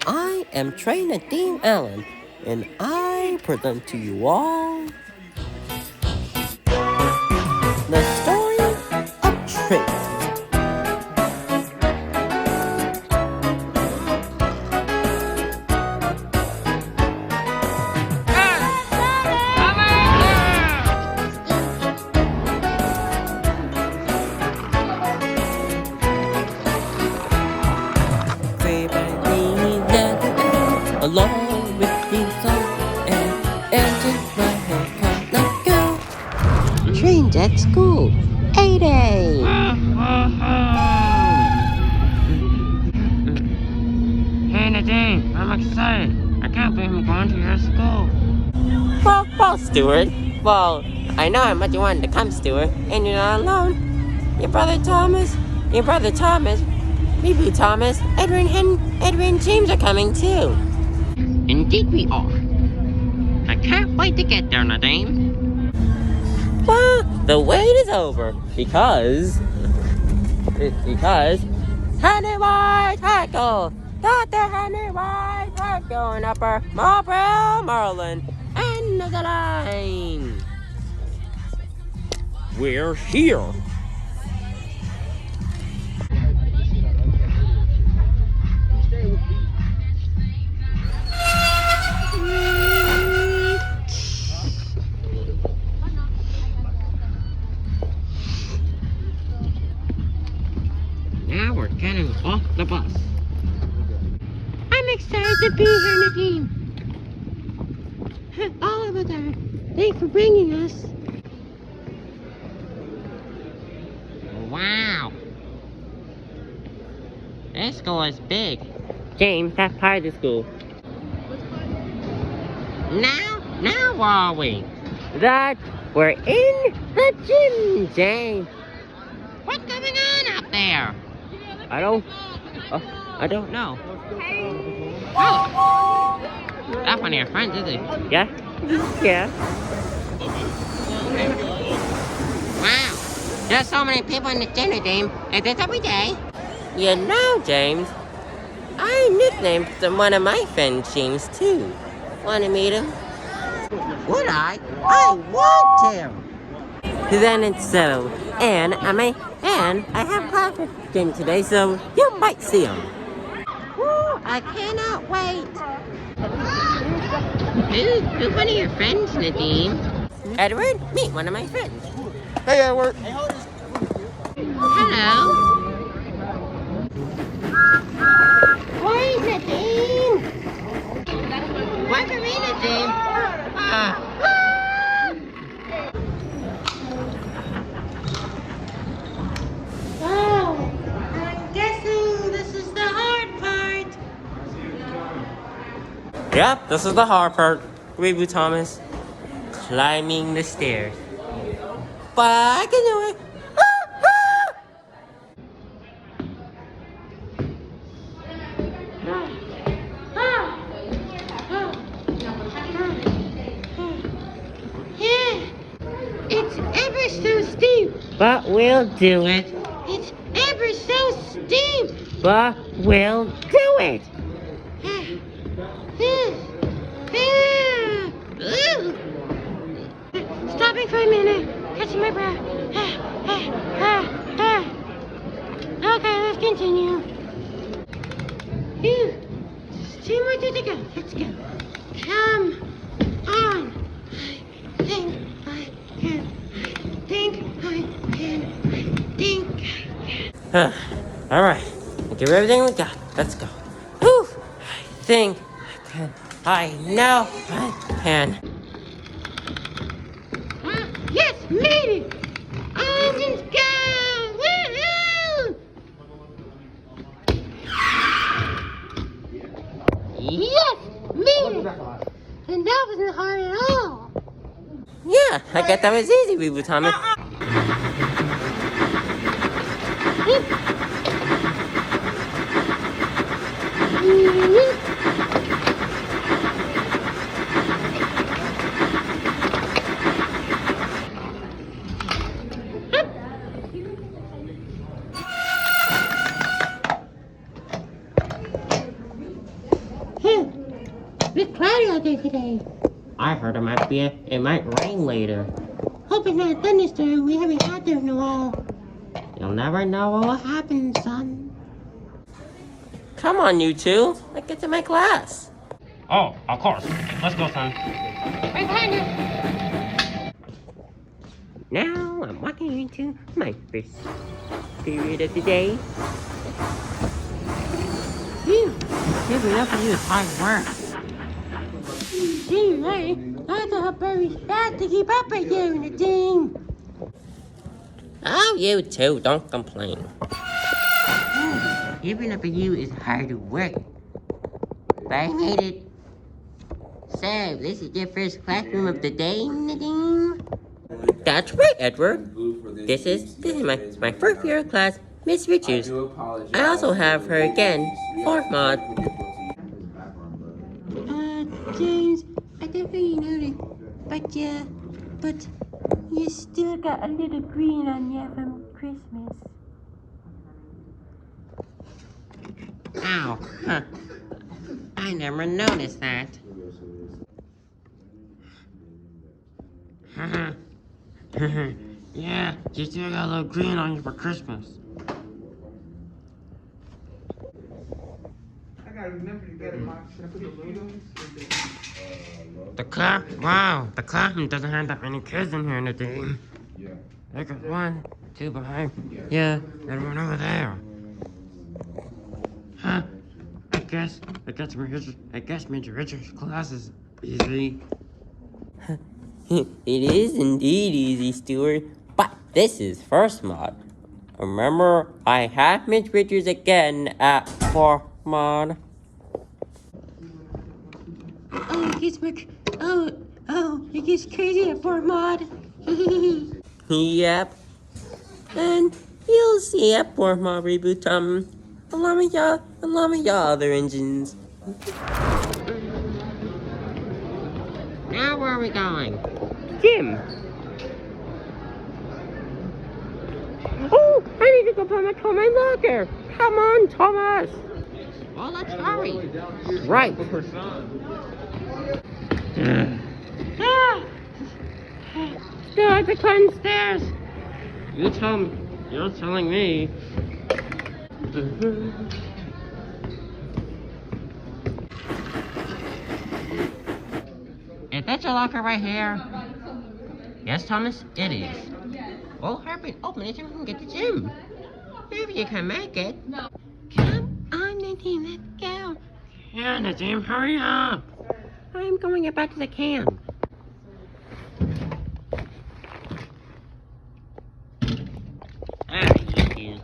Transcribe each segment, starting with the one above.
I am Trainer Dean Allen, and I present to you all the story of Tracy. Along with these songs and just my head, let's go. Trains at school, 8A. Hey Nadine, I'm excited. I can't believe I'm going to your school. Well, Stuart. Well, I know how much you wanted to come, Stuart, and you're not alone. Your brother Thomas, Maybe Thomas, Edwin, and James are coming too. Indeed we are. I can't wait to get there, Nadine. Well, the wait is over because Henry White Hackle, Dr. Henry White Hackle in Upper Marlborough, Maryland, end of the line. We're here. Now we're getting off the bus. I'm excited to be here, Nadine. All of us are. Thanks for bringing us. Wow. This school is big. James, that's part of the school. Now where are we? That we're in the gym, James. What's going on up there? I don't know. Oh. That's one of your friends, is it? Yeah? Yeah. Wow. There's so many people in the gym, Nadine. Is this every day? You know, James, I nicknamed one of my friends James too. Want to meet him? Would I? I want to. Then it's settled. And I have class with James today, so you might see him. Woo, I cannot wait. Who's one of your friends, Nadine? Edward, meet one of my friends. Hey, Edward. Hello. Where's Nadine? Why for me, Nadine? Oh, I'm guessing this is the hard part. Yep, this is the hard part. Reboot Thomas. Climbing the stairs. But I can do it. Yeah, it's ever so steep. But we'll do it. It's ever so steep. But we'll do it. Stopping for a minute, catching my breath. Okay, let's continue. Phew. Just 2 more to go. Let's go. Come on. I think I can. All right, give everything we got. Let's go. Whew. I think I can. I know I can. Yes, made it. Engines go. Woohoo! Yes, made it. And that wasn't hard at all. Yeah, I guess that was easy, Reboot Thomas. It's cloudy out there today. I heard it might rain later. Hope it's not a thunderstorm. We haven't had there in a while. You'll never know what will happen. Happen, son. Come on, you two. Let's get to my class. Oh, of course. Let's go, son. Right behind you. Now I'm walking into my first period of the day. Phew. Giving up on you is hard work. Gee, right. I have to help Barry's dad to keep up right there in the thing. Oh, you two, don't complain. Giving up on you is hard work. But I made it. So, this is your first classroom of the day, Nadine? That's right, Edward. This is my first year of class, Miss Richards. I also have her again for mod. James, I definitely noticed, but you still got a little green on you from Christmas. Ow. Huh. I never noticed that. Yeah, you still got a little green on you for Christmas. I gotta remember to get it, Mark. Should I put the logos? The classroom doesn't have that many kids in here today. Yeah. Look at 1, 2 behind. Yeah, and one over there. Huh? I guess Mr. Richards' class is easy. It is indeed easy, Stuart. But this is first mod. Remember, I have Miss Richards again at 4 mod. Oh, it gets much. It gets crazy at Fort Mod. Yep. And you'll see at 4 mod reboot, along with y'all other engines. Now where are we going? Gym. Oh, I need to go put my locker. Come on, Thomas. Well, let's hurry. Right. Still have to climb stairs. You're telling me. Is that your locker right here? Yes, Thomas, it is. Well, hurry, open it so we can get to the gym. Maybe you can make it. Come on, Nadine, let's go. Yeah, Nadim, hurry up. I'm going back to the camp. There you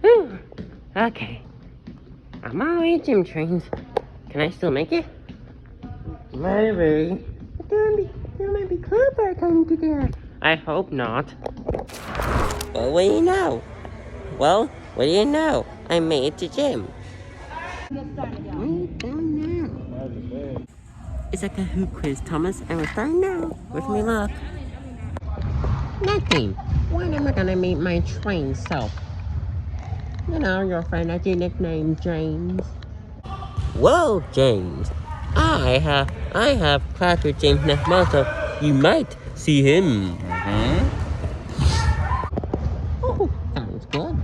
go. Okay. I'm on my way to gym trains. Can I still make it? Maybe. There might be Cooper coming to there. I hope not. Well, what do you know? Well, what do you know? I made it to gym. I don't know. It's a Kahoot quiz, Thomas, and we're starting now. Wish me luck. Nothing. When am I gonna meet my trained self? You know, your friend that you nicknamed James. Whoa, James. I have class with James next month, so you might see him. Oh, sounds good.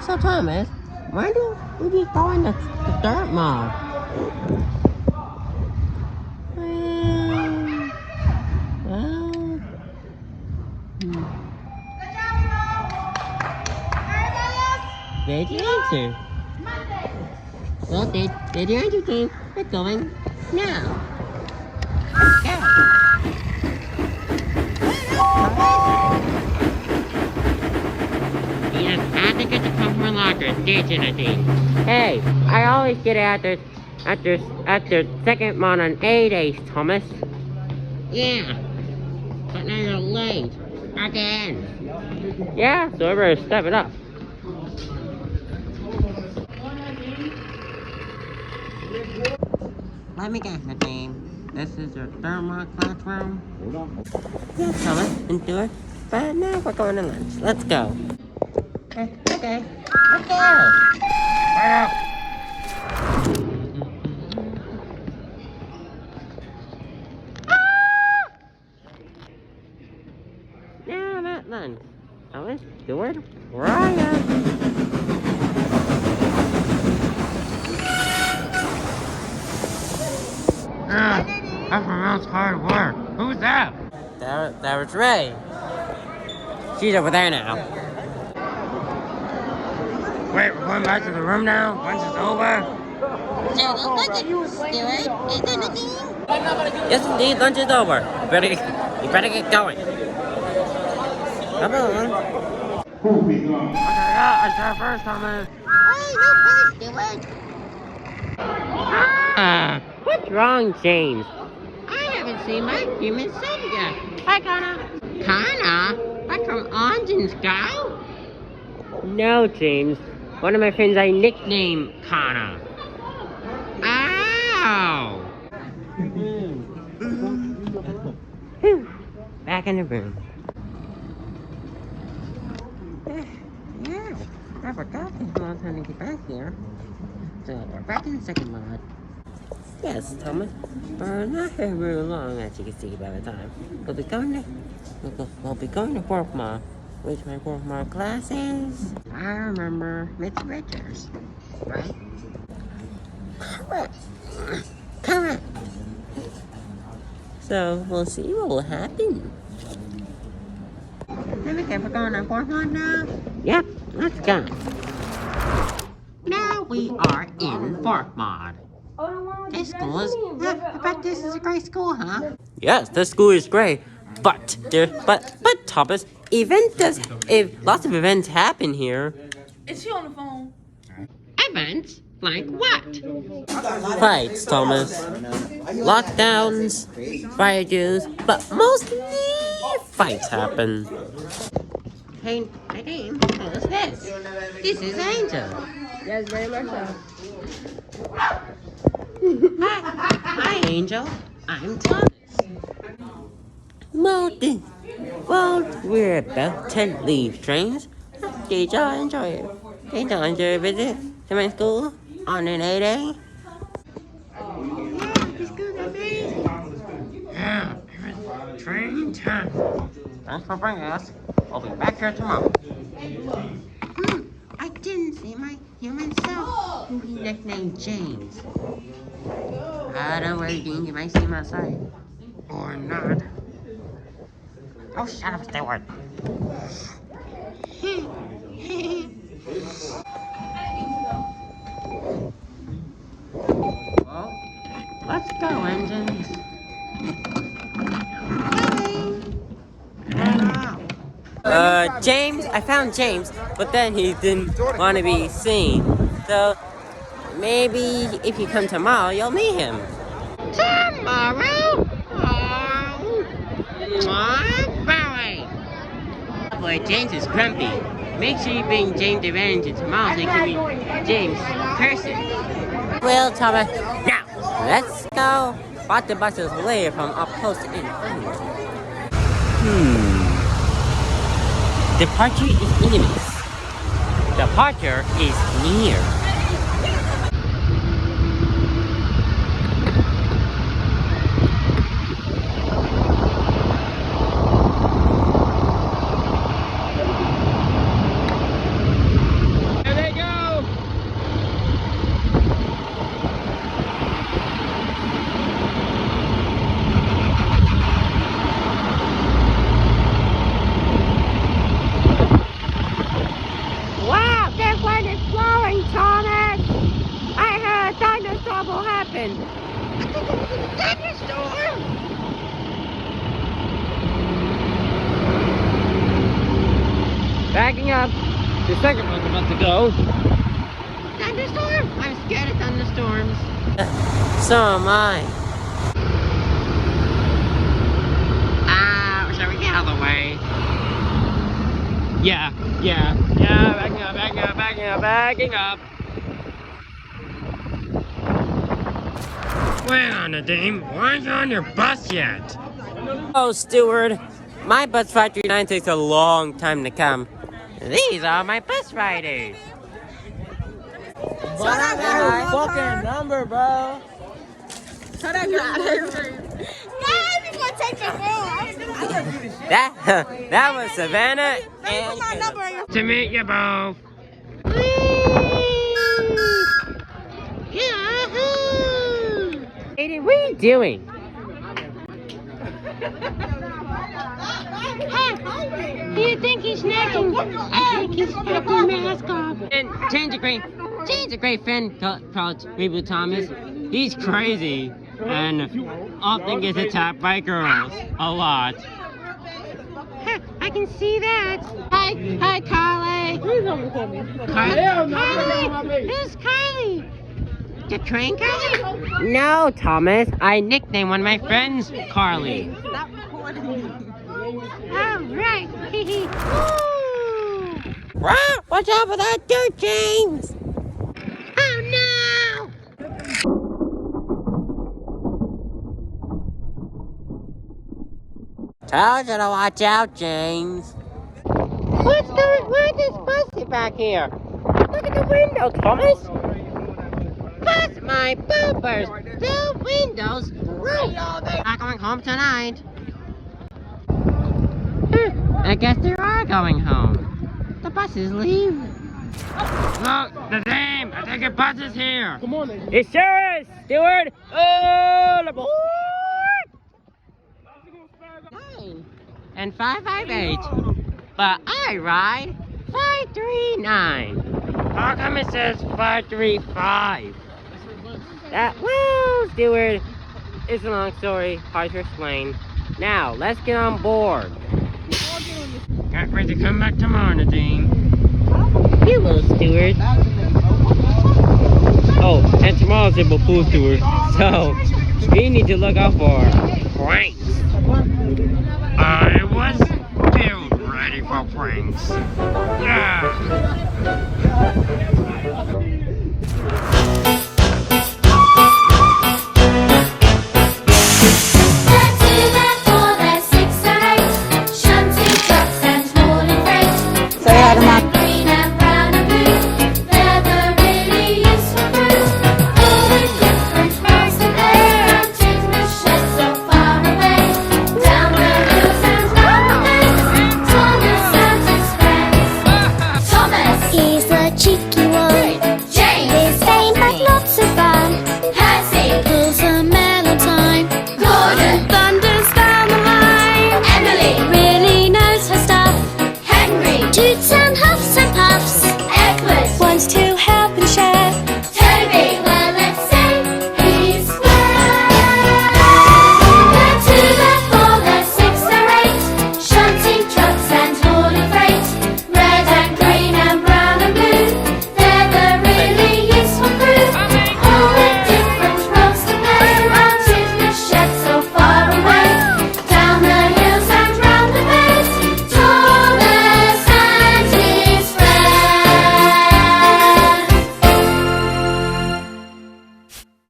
So, Thomas, why do we be going to the dirt mob? Did you answer? Well, did you answer, team? We're going now. Go. You just had to get the customer locker, did you, Nadine? Hey, I always get it after second mod on 8 days, Thomas. Yeah, but now you're late. Again. Yeah, so I better step it up. Let me guess, Nadine. This is your third mod classroom? Yes, Thomas, and Stuart. But now we're going to lunch. Let's go. Okay. Let's go. Now I'm at lunch. Thomas, Stewart, where are you? Everyone's hard work. Who's that? That was Ray. She's over there now. Wait, we're going back to the room now? Lunch is over? Yes, indeed, lunch is over. You better get going. Come on. Okay, yeah, I start first, Thomas. What's wrong, James? I haven't seen my human son yet. Hi, Connor. Connor? Like from Ongeon Scout? No, James. One of my friends I nicknamed Connor. Ow! Whew. Back in the room. Yeah, I forgot it's not time to get back here. So we're back in the second mod. Yes, Thomas. We're not here very long, as you can see by the time. We'll be going to fourth mod. Which my fourth mod class is? I remember Mitch Richards, right? Correct. So we'll see what will happen. Let me get we're going on fourth mod now. Yep, let's go. Now we are in fourth mod. This school is. I bet this is a great school, huh? Yes, the school is great, but Thomas, lots of events happen here. Is he on the phone? Events? Like what? Fights, Thomas. Lockdowns, fire drills, but mostly fights happen. Hey, Nadine, who's this? This is Angel. Yes, very much so. Hi, Angel. I'm Thomas. Well, we're about to leave, trains. Did y'all enjoy it? Did y'all enjoy a visit to my school on an 8A? Yeah, this school's amazing. Yeah, train time. Thanks for bringing us. We'll be back here tomorrow. I didn't see my human self, who he nicknamed James. Don't worry, Dean, you might see him outside. Or not. Oh, shut up, Stewart. Well, let's go, engines. James, I found James, but then he didn't want to be seen. So, maybe if you come tomorrow, you'll meet him. Tomorrow? Bowie. Boy, James is grumpy. Make sure you bring James around to tomorrow so you can meet James in person. Well, Thomas, now, let's go. Spot the buses later from up close and friendly. Departure is imminent. Departure is near. Backing up. The second one's about to go. Thunderstorm? I'm scared of thunderstorms. So am I. Shall we get out of the way? Yeah, backing up. Wait on it, Dame. Why aren't you on your bus yet? Oh, Stewart. My bus ride 39 takes a long time to come. These are my bus riders. Shut up, your fucking number, bro. Shut up, your take your phone. That was Savannah and Caleb. To meet you both. Yahoo! Aiden, what are you doing? Do you think he's snacking? I think he's snacking mask off. And change a great friend called Reboot Thomas. He's crazy and often gets attacked by girls a lot. I can see that. Hi, Carly. Please don't record me. Carly, who's Carly? The train Carly? No, Thomas. I nicknamed one of my friends Carly. Oh, right. Wow, watch out for that dirt, James! Oh, no. Told you to watch out, James. What's going? Why this bus Back here. Look at the window, Thomas. bust my bumpers? The windows broke. Not going home tonight. I guess they are going home. The buses leave. Look, the name. I think a bus is here. Come on, then. It sure is, Steward. All aboard! 9 and 558. But I ride 539. How come it says 535? Well, Steward, it's a long story. Hard to explain. Now, let's get on board. Can't wait to come back tomorrow, Nadine. Hello, Steward. Oh, and tomorrow's April Fool's Tour, so we need to look out for pranks. I was built ready for pranks.